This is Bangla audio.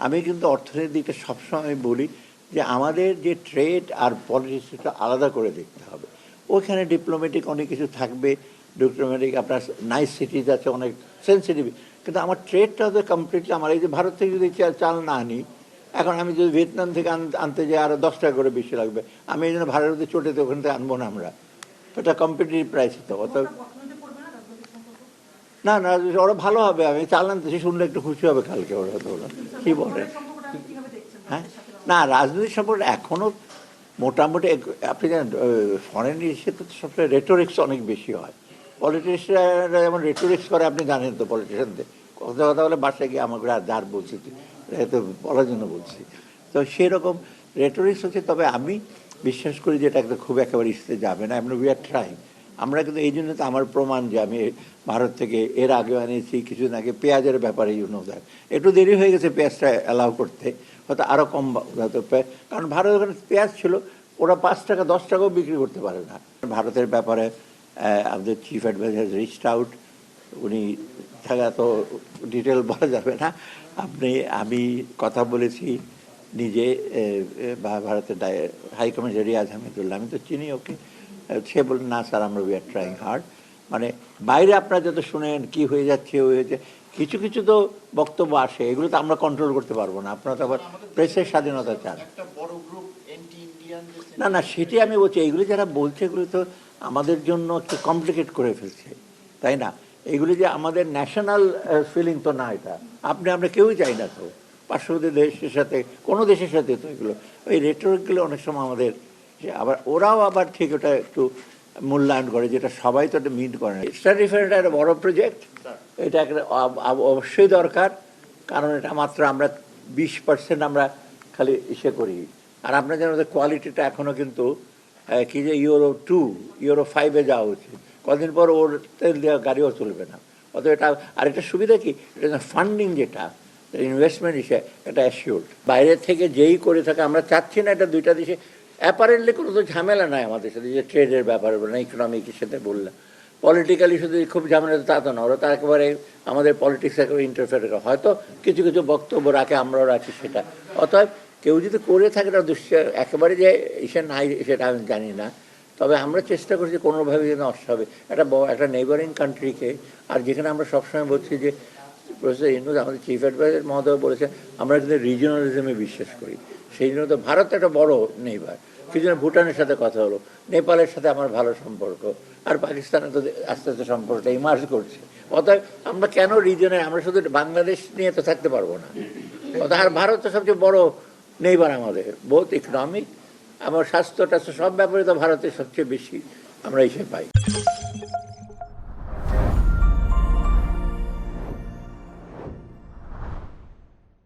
আমি কিন্তু অর্থনীতিটা সবসময় বলি যে আমাদের যে ট্রেড আর পলিটিক্সটা আলাদা করে দেখতে হবে। ওইখানে ডিপ্লোম্যাটিক অনেক কিছু থাকবে, ডিপ্লোম্যাটিক আপনার নাইস সিটিজ আছে, অনেক সেন্সিটিভ, কিন্তু আমার ট্রেডটা তো কমপ্লিটলি আমার এই যে ভারত থেকে যদি চাল না আনি, এখন আমি যদি ভিয়েতনাম থেকে আনতে যাই আরও 10 টাকা করে বেশি লাগবে, আমি এই জন্য ভারতে চটেতে ওখান থেকে আনবো না আমরা, এটা কম্পিটিটিভ প্রাইস হতো অত। না না, ওরা ভালো হবে, আমি চাল আনতেছি শুনলে একটু খুশি হবে কালকে ওরা, তো ওরা কী বলে। হ্যাঁ, না রাজনৈতিক সম্পর্ক এখনও মোটামুটি আপনি জানেন ফরেন ইস্যুতে তো সবসময় রেটোরিক্স অনেক বেশি হয়। পলিটিশিয়ানরা যেমন রেটোরিক্স করে আপনি জানেন তো, পলিটিশিয়ানদের কথা কথা বলে বাসায় গিয়ে আমাকে যার বলছি তো বলার জন্য বলছি, তো সেরকম রেটোরিক্স হচ্ছে। তবে আমি বিশ্বাস করি যে এটা একটা খুব একেবারে ইস্যুতে যাবে না, আমরা উই আর ট্রাইং। আমরা কিন্তু এই জন্য তো আমার প্রমাণ যে আমি ভারত থেকে এর আগে আনিয়েছি কিছুদিন আগে পেঁয়াজের ব্যাপারে দেয় একটু দেরি হয়ে গেছে পেঁয়াজটা অ্যালাউ করতে, হয়তো আরও কম হয়তো, কারণ ভারত ওখানে পেঁয়াজ ছিল ওরা 5 টাকা 10 টাকাও বিক্রি করতে পারে না। ভারতের ব্যাপারে আমাদের চিফ অ্যাডভাইজার রিচড আউট, উনি থাকা তো ডিটেল বলা যাবে না। আমি কথা বলেছি নিজে ভারতের হাই কমিশনার রিয়াজ হামিদুল্লাহ, আমি তো চিনি ওকে, সে বললেন না স্যার আমরা উই আর ট্রাইং হার্ড। মানে বাইরে আপনারা যত শুনেন কি হয়ে যাচ্ছে হয়েছে, কিছু কিছু তো বক্তব্য আসে, এগুলো তো আমরা কন্ট্রোল করতে পারবো না। আপনারা তো আবার প্রেসের স্বাধীনতা চান। না না, সেটি আমি বলছি, এগুলি যারা বলছে এগুলি তো আমাদের জন্য একটু কমপ্লিকেট করে ফেলছে, তাই না? এগুলি যে আমাদের ন্যাশনাল ফিলিং তো না, এটা আমরা কেউই চাই না তো পার্শ্ববর্তী দেশের সাথে, কোনো দেশের সাথে তো এগুলো ওই রেটরিকগুলো অনেক সময় আমাদের, আবার ওরাও আবার ঠিক ওটা একটু মূল্যায়ন করে, যেটা সবাই তো এটা মিট করে না। স্টার রিফাইনারিটা একটা বড় প্রজেক্ট, এটা একটা অবশ্যই দরকার, কারণ এটা মাত্র আমরা 20% আমরা খালি ইসে করি। আর আপনার যেন কোয়ালিটিটা এখনও কিন্তু কি যে ইউরো 2 ইউরো 5 যাওয়া উচিত, কদিন পর ওর তেল দেওয়া গাড়িও চলবে না। অত এটা আর একটা সুবিধা কি, এটা ফান্ডিং যেটা ইনভেস্টমেন্ট হিসেবে এটা অ্যাসিওর্ড। বাইরে থেকে যেই করে থাকে, আমরা চাচ্ছি না এটা দুইটা দেশে অ্যাপারেন্টলি কোনো তো ঝামেলা নাই আমাদের সাথে, যে ট্রেডের ব্যাপারে বললাম, ইকোনমিকের সাথে বললাম, পলিটিক্যালি শুধু খুব ঝামেলা তা তো না, ওরা তো একেবারে আমাদের পলিটিক্স একেবারে ইন্টারফেয়ার করে, হয়তো কিছু কিছু বক্তব্য রাখে, আমরাও রাখি সেটা। অতএব কেউ যদি করে থাকে এটা একেবারে যে ইসে নাই সেটা আমি জানি না, তবে আমরা চেষ্টা করছি কোনোভাবে যেন নষ্ট হবে একটা নেইবারিং কান্ট্রিকে। আর যেখানে আমরা সবসময় বলছি যে প্রফেসর ইউনূস আমাদের চিফ অ্যাডভাইজার মহোদয় বলেছেন আমরা কিন্তু রিজিওনালিজমে বিশ্বাস করি, সেই জন্য তো ভারত একটা বড় নেইবার, কিছু না ভুটানের সাথে কথা হলো, নেপালের সাথে আমার ভালো সম্পর্ক, আর পাকিস্তানে তো আস্তে আস্তে সম্পর্কটা ইমার্জ করছে। অতএব আমরা কেন রিজনে, আমরা শুধু বাংলাদেশ নিয়ে তো থাকতে পারবো না, অর্থাৎ আর ভারত তো সবচেয়ে বড় নেইবার আমাদের, বহুত ইকোনমিক, আমার স্বাস্থ্য টাস্থ্য সব ব্যাপারে তো ভারতের সবচেয়ে বেশি আমরা এসে পাই।